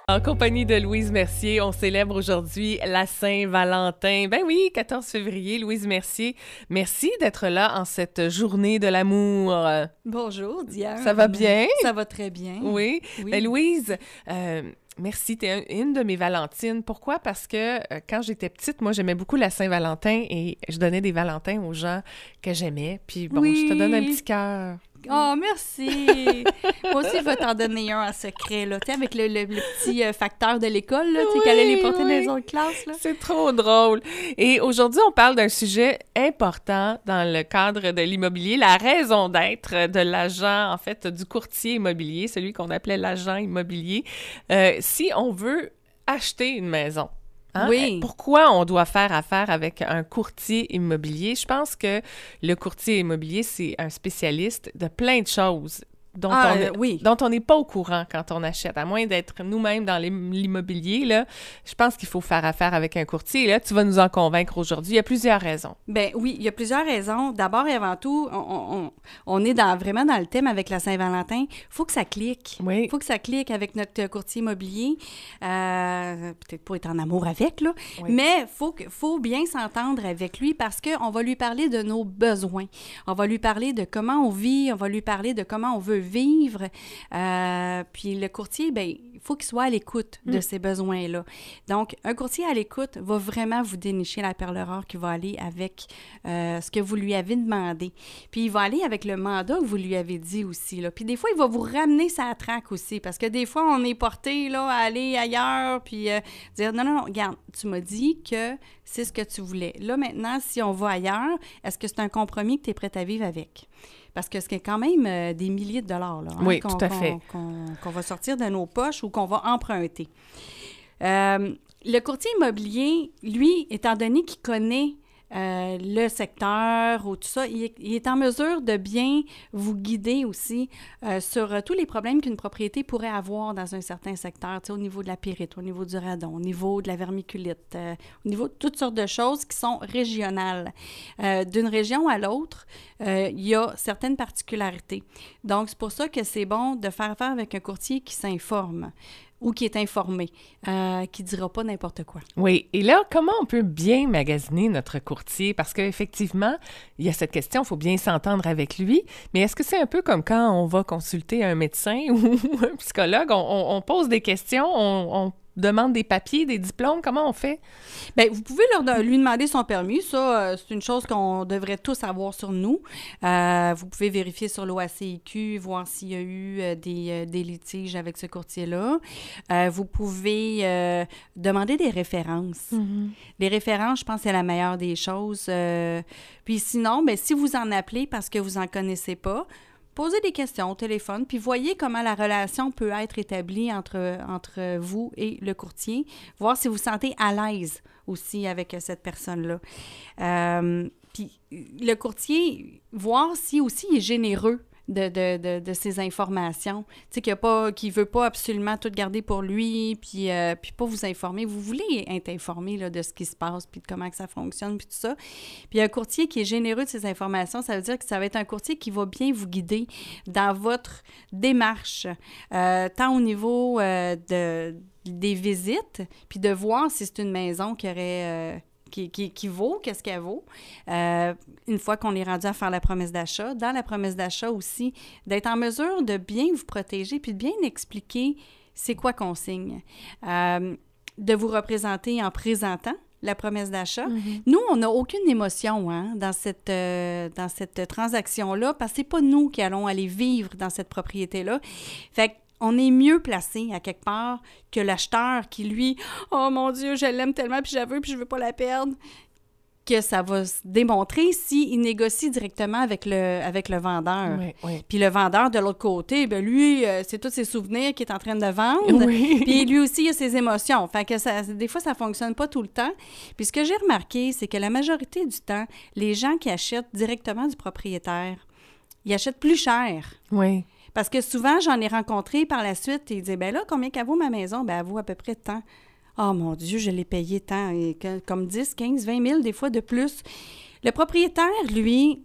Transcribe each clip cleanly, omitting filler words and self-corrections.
En compagnie de Louise Mercier, on célèbre aujourd'hui la Saint-Valentin. Ben oui, 14 février, Louise Mercier. Merci d'être là en cette journée de l'amour. Bonjour, Diane. Ça va bien? Ça va très bien. Oui. Oui. Ben Louise, merci, t'es une de mes Valentines. Pourquoi? Parce que quand j'étais petite, moi, j'aimais beaucoup la Saint-Valentin et je donnais des Valentins aux gens que j'aimais. Puis bon, Oui. je te donne un petit cœur. Oh, merci! Moi aussi, je vais t'en donner un en secret, là. Tu sais, avec le petit facteur de l'école, là, tu sais, qui allait les porter dans les autres classes, là. C'est trop drôle. Et aujourd'hui, on parle d'un sujet important dans le cadre de l'immobilier, la raison d'être de l'agent, en fait, du courtier immobilier, celui qu'on appelait l'agent immobilier. Si on veut acheter une maison, hein? Oui. Pourquoi on doit faire affaire avec un courtier immobilier? Je pense que le courtier immobilier, c'est un spécialiste de plein de choses dont on n'est pas au courant quand on achète. À moins d'être nous-mêmes dans l'immobilier, là, je pense qu'il faut faire affaire avec un courtier. Et là, tu vas nous en convaincre aujourd'hui. Il y a plusieurs raisons. Ben oui, il y a plusieurs raisons. D'abord et avant tout, on est vraiment dans le thème avec la Saint-Valentin. Il faut que ça clique. Oui. Il faut que ça clique avec notre courtier immobilier. Peut-être pas être en amour avec, là, Oui. mais faut bien s'entendre avec lui parce qu'on va lui parler de nos besoins. On va lui parler de comment on vit, on va lui parler de comment on veut vivre. Puis le courtier, ben il faut qu'il soit à l'écoute de ces besoins-là. Donc, un courtier à l'écoute va vraiment vous dénicher la perle rare qui va aller avec ce que vous lui avez demandé. Puis, il va aller avec le mandat que vous lui avez dit aussi, là. Puis, des fois, il va vous ramener sa traque aussi, parce que des fois, on est porté, là, à aller ailleurs, puis dire, non, regarde, tu m'as dit que c'est ce que tu voulais. Là, maintenant, si on va ailleurs, est-ce que c'est un compromis que tu es prête à vivre avec? Parce que c'est quand même des milliers de dollars, là, hein, oui, tout à fait. qu'on va sortir de nos poches ou qu'on va emprunter. Le courtier immobilier, lui, étant donné qu'il connaît le secteur ou tout ça, il est en mesure de bien vous guider aussi sur tous les problèmes qu'une propriété pourrait avoir dans un certain secteur, tu sais, au niveau de la pyrite, au niveau du radon, au niveau de la vermiculite, au niveau de toutes sortes de choses qui sont régionales. D'une région à l'autre, il y a certaines particularités. Donc, c'est pour ça que c'est bon de faire affaire avec un courtier qui s'informe ou qui est informé, qui ne dira pas n'importe quoi. Oui. Et là, comment on peut bien magasiner notre courtier? Parce qu'effectivement, il y a cette question, il faut bien s'entendre avec lui. Mais est-ce que c'est un peu comme quand on va consulter un médecin ou un psychologue? On pose des questions, on demande des papiers, des diplômes, comment on fait? Bien, vous pouvez lui demander son permis. Ça, c'est une chose qu'on devrait tous avoir sur nous. Vous pouvez vérifier sur l'OACIQ, voir s'il y a eu des litiges avec ce courtier-là. Vous pouvez demander des références. Mm-hmm. Les références, je pense, c'est la meilleure des choses. Puis sinon, bien, si vous en appelez parce que vous n'en connaissez pas, posez des questions au téléphone, puis voyez comment la relation peut être établie entre vous et le courtier, voir si vous vous sentez à l'aise aussi avec cette personne-là. Puis le courtier, voir si aussi il est généreux de ces informations. Tu sais, qu'il ne veut pas absolument tout garder pour lui, puis pas vous informer. Vous voulez être informé là, de ce qui se passe, puis de comment que ça fonctionne, puis tout ça. Puis un courtier qui est généreux de ces informations, ça veut dire que ça va être un courtier qui va bien vous guider dans votre démarche, tant au niveau des visites, puis de voir si c'est une maison qui aurait... Qui vaut, qu'est-ce qu'elle vaut, une fois qu'on est rendu à faire la promesse d'achat. Dans la promesse d'achat aussi, d'être en mesure de bien vous protéger puis de bien expliquer c'est quoi qu'on signe. De vous représenter en présentant la promesse d'achat. Mm-hmm. Nous, on n'a aucune émotion dans cette transaction-là parce que c'est pas nous qui allons aller vivre dans cette propriété-là. Fait on est mieux placé à quelque part que l'acheteur qui, lui, « Oh mon Dieu, je l'aime tellement, puis je la veux, puis je veux pas la perdre », que ça va se démontrer s'il négocie directement avec le vendeur. Oui, oui. Puis le vendeur, de l'autre côté, bien lui, c'est tous ses souvenirs qu'il est en train de vendre. Oui. Puis lui aussi, il a ses émotions. Fait que des fois, ça fonctionne pas tout le temps. Puis ce que j'ai remarqué, c'est que la majorité du temps, les gens qui achètent directement du propriétaire, ils achètent plus cher. Oui. Parce que souvent, j'en ai rencontré par la suite et ils disaient, bien là, combien qu'elle vaut ma maison? Bien, elle vaut à peu près tant. Oh mon Dieu, je l'ai payé tant. Et comme 10, 15, 20 000, des fois de plus. Le propriétaire, lui,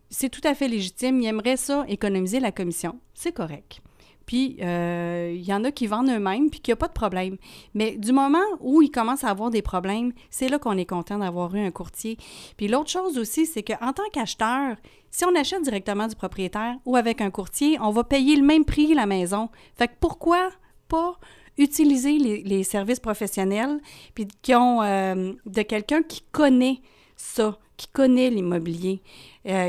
c'est tout à fait légitime. Il aimerait ça, économiser la commission. C'est correct. Puis, il y en a qui vendent eux-mêmes, puis qu'il n'y a pas de problème. Mais du moment où ils commencent à avoir des problèmes, c'est là qu'on est content d'avoir eu un courtier. Puis l'autre chose aussi, c'est qu'en tant qu'acheteur, si on achète directement du propriétaire ou avec un courtier, on va payer le même prix la maison. Fait que pourquoi pas utiliser les services professionnels puis de quelqu'un qui connaît ça, qui connaît l'immobilier,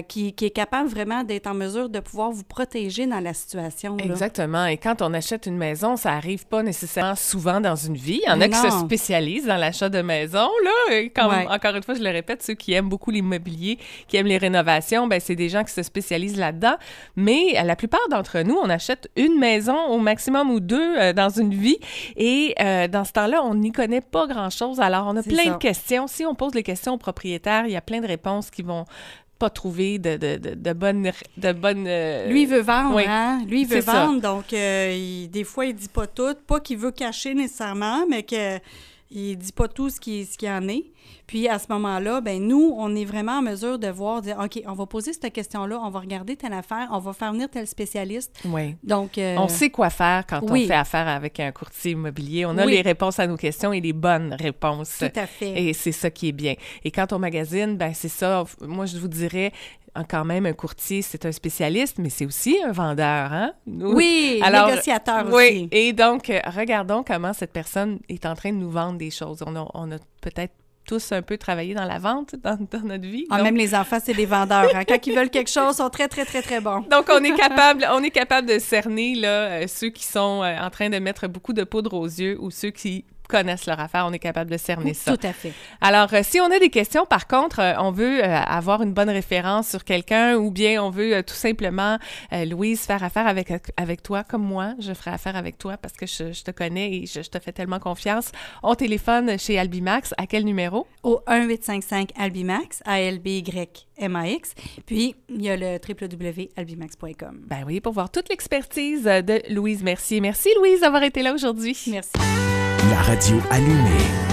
qui est capable vraiment d'être en mesure de pouvoir vous protéger dans la situation. Là. Exactement. Et quand on achète une maison, ça n'arrive pas nécessairement souvent dans une vie. Il y en a qui se spécialisent dans l'achat de maison. Là. Et encore une fois, je le répète, ceux qui aiment beaucoup l'immobilier, qui aiment les rénovations, ben c'est des gens qui se spécialisent là-dedans. Mais la plupart d'entre nous, on achète une maison au maximum ou deux dans une vie. Et dans ce temps-là, on n'y connaît pas grand-chose. Alors, on a plein de questions. Si on pose les questions aux propriétaires, il y a plein de réponses qui vont pas trouver de bonnes... Lui, il veut vendre, hein? Lui, il veut vendre, donc des fois, il dit pas tout. Pas qu'il veut cacher nécessairement, mais qu'il dit pas tout ce qui en est. Puis, à ce moment-là, ben nous, on est vraiment en mesure de dire, OK, on va poser cette question-là, on va regarder telle affaire, on va faire venir tel spécialiste. Oui. Donc... on sait quoi faire quand on fait affaire avec un courtier immobilier. On a les réponses à nos questions et les bonnes réponses. Tout à fait. Et c'est ça qui est bien. Et quand on magasine, ben c'est ça. Moi, je vous dirais... Quand même, un courtier, c'est un spécialiste, mais c'est aussi un vendeur, hein? Oui, négociateur aussi. Oui, et donc, regardons comment cette personne est en train de nous vendre des choses. On a peut-être tous un peu travaillé dans la vente dans notre vie. Donc... Même les enfants, c'est des vendeurs. Hein? Quand ils veulent quelque chose, ils sont très, très, très, très bons. Donc, on est capable de cerner là, ceux qui sont en train de mettre beaucoup de poudre aux yeux ou ceux qui connaissent leur affaire, on est capable de cerner ça. Tout à fait. Alors, si on a des questions, par contre, on veut avoir une bonne référence sur quelqu'un ou bien on veut tout simplement, Louise, faire affaire avec toi, comme moi, je ferai affaire avec toi parce que je te connais et je te fais tellement confiance. On téléphone chez Albimax. À quel numéro? Au 1-855-Albimax, ALBYMAX. Puis, il y a le www.albimax.com. Ben oui, pour voir toute l'expertise de Louise Mercier. Merci, Louise, d'avoir été là aujourd'hui. Merci. La radio allumée.